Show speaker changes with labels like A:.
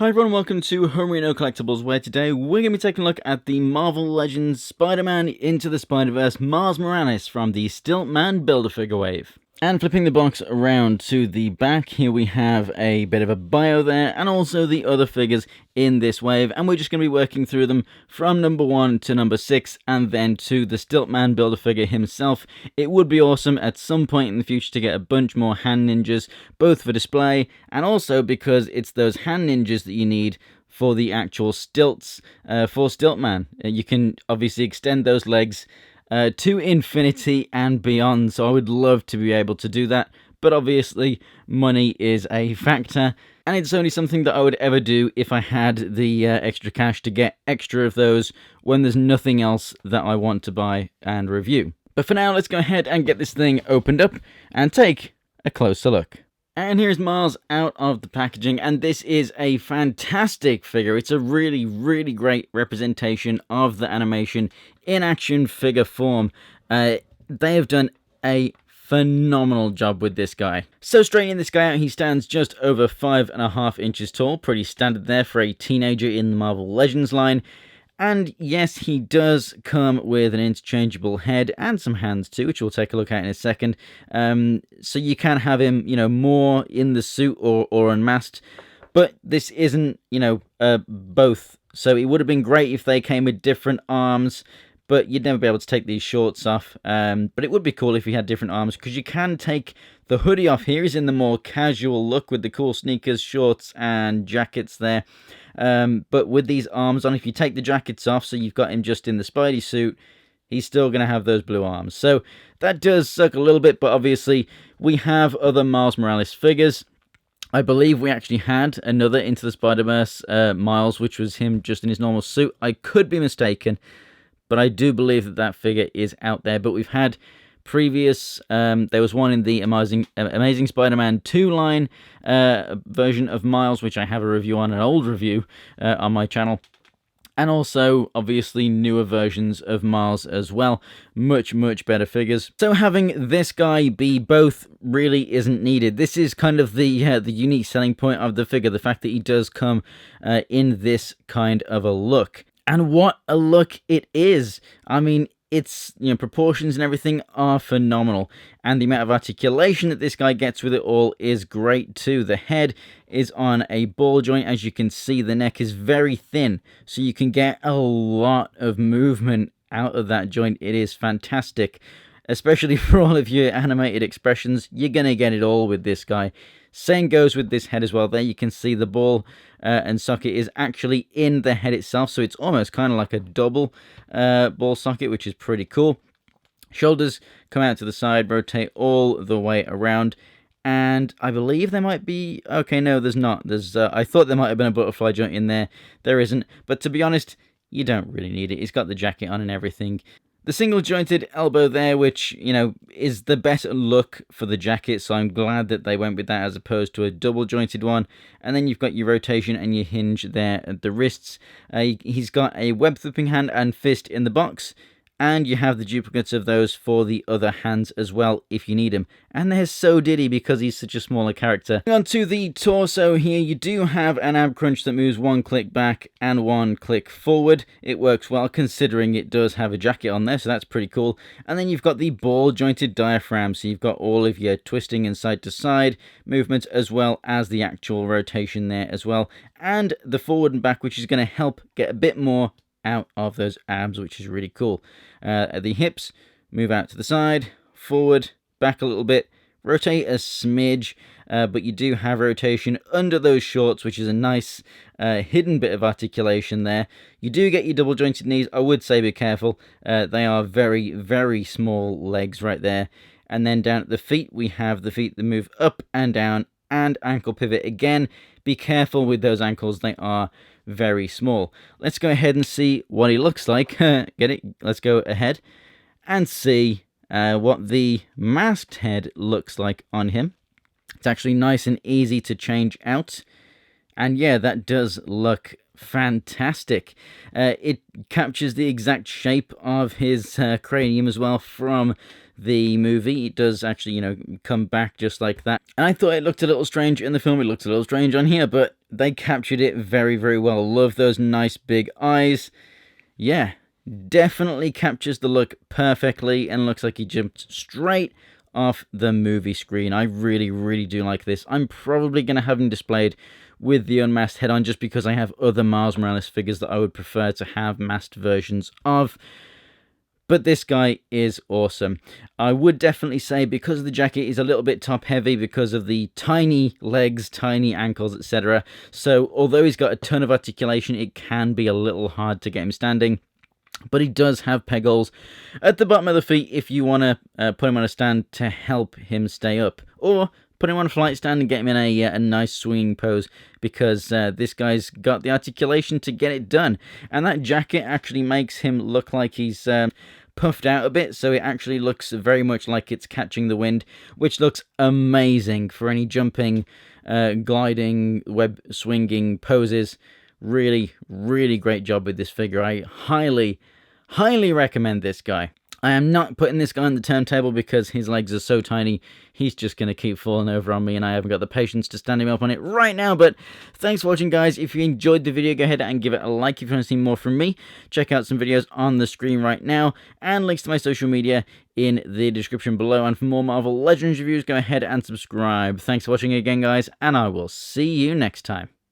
A: Hi everyone, welcome to Homerino Collectibles, where today we're going to be taking a look at the Marvel Legends Spider-Man Into the Spider-Verse Miles Morales from the Stilt-Man Build-A-Figure wave. And flipping the box around to the back, here we have a bit of a bio there, and also the other figures in this wave, and we're just going to be working through them from number 1 to number 6, and then to the Stilt-Man Build-A-Figure himself. It would be awesome at some point in the future to get a bunch more hand ninjas, both for display, and also because it's those hand ninjas that you need for the actual stilts for Stilt-Man. You can obviously extend those legs to infinity and beyond, so I would love to be able to do that, but obviously money is a factor, and it's only something that I would ever do if I had the extra cash to get extra of those when there's nothing else that I want to buy and review. But for now, let's go ahead and get this thing opened up and take a closer look. And here's Miles out of the packaging, and this is a fantastic figure. It's a really, really great representation of the animation in action figure form. They have done a phenomenal job with this guy. So straightening this guy out, he stands just over 5.5 inches tall, pretty standard there for a teenager in the Marvel Legends line. And yes, he does come with an interchangeable head and some hands too, which we'll take a look at in a second. So you can have him, more in the suit or unmasked. But this isn't, both. So it would have been great if they came with different arms, but you'd never be able to take these shorts off. But it would be cool if he had different arms, because you can take the hoodie off here. He's in the more casual look with the cool sneakers, shorts, and jackets there. But with these arms on, if you take the jackets off, so you've got him just in the Spidey suit, he's still going to have those blue arms. So that does suck a little bit, but obviously we have other Miles Morales figures. I believe we actually had another Into the Spider-Verse Miles, which was him just in his normal suit. I could be mistaken, but I do believe that that figure is out there. But we've had previous, there was one in the Amazing Spider-Man 2 line version of Miles, which I have a review on, an old review on my channel. And also, obviously, newer versions of Miles as well. Much, much better figures. So having this guy be both really isn't needed. This is kind of the unique selling point of the figure, the fact that he does come in this kind of a look. And what a look it is! I mean, its proportions and everything are phenomenal, and the amount of articulation that this guy gets with it all is great too. The head is on a ball joint. As you can see, the neck is very thin, so you can get a lot of movement out of that joint. It is fantastic, especially for all of your animated expressions. You're gonna get it all with this guy. Same goes with this head as well. There you can see the ball and socket is actually in the head itself, so it's almost kind of like a double ball socket, which is pretty cool. Shoulders come out to the side, rotate all the way around, and I believe there might be... Okay, no, there's not. There's I thought there might have been a butterfly joint in there. There isn't, but to be honest, you don't really need it. It's got the jacket on and everything. The single jointed elbow there, which, is the better look for the jacket, so I'm glad that they went with that as opposed to a double jointed one. And then you've got your rotation and your hinge there at the wrists. He's got a web flipping hand and fist in the box, and you have the duplicates of those for the other hands as well if you need them. And they're so diddy because he's such a smaller character. On to the torso here, you do have an ab crunch that moves one click back and one click forward. It works well considering it does have a jacket on there, so that's pretty cool. And then you've got the ball jointed diaphragm, so you've got all of your twisting and side to side movements as well as the actual rotation there as well. And the forward and back, which is going to help get a bit more out of those abs, which is really cool. The hips move out to the side, forward, back a little bit, rotate a smidge, but you do have rotation under those shorts, which is a nice hidden bit of articulation there. You do get your double jointed knees. I would say be careful. They are very, very small legs right there. And then down at the feet, we have the feet that move up and down, and ankle pivot again. Be careful with those ankles, they are very small. Let's go ahead and see what he looks like. Get it? Let's go ahead and see what the masked head looks like on him. It's actually nice and easy to change out. And yeah, that does look fantastic. It captures the exact shape of his cranium as well from the movie. It does actually, come back just like that. And I thought it looked a little strange in the film. It looked a little strange on here, but they captured it very, very well. Love those nice big eyes. Yeah, definitely captures the look perfectly and looks like he jumped straight off the movie screen. I really, really do like this. I'm probably going to have him displayed with the unmasked head on just because I have other Miles Morales figures that I would prefer to have masked versions of. But this guy is awesome. I would definitely say because the jacket is a little bit top heavy because of the tiny legs, tiny ankles, etc. So although he's got a ton of articulation, it can be a little hard to get him standing. But he does have peg holes at the bottom of the feet if you want to put him on a stand to help him stay up. Or put him on a flight stand and get him in a nice swinging pose, because this guy's got the articulation to get it done. And that jacket actually makes him look like he's puffed out a bit, so it actually looks very much like it's catching the wind, which looks amazing for any jumping, gliding, web swinging poses. Really, really great job with this figure. I highly recommend this guy. I am not putting this guy on the turntable because his legs are so tiny. He's just going to keep falling over on me, and I haven't got the patience to stand him up on it right now. But thanks for watching, guys. If you enjoyed the video, go ahead and give it a like. If you want to see more from me, check out some videos on the screen right now, and links to my social media in the description below. And for more Marvel Legends reviews, go ahead and subscribe. Thanks for watching again, guys, and I will see you next time.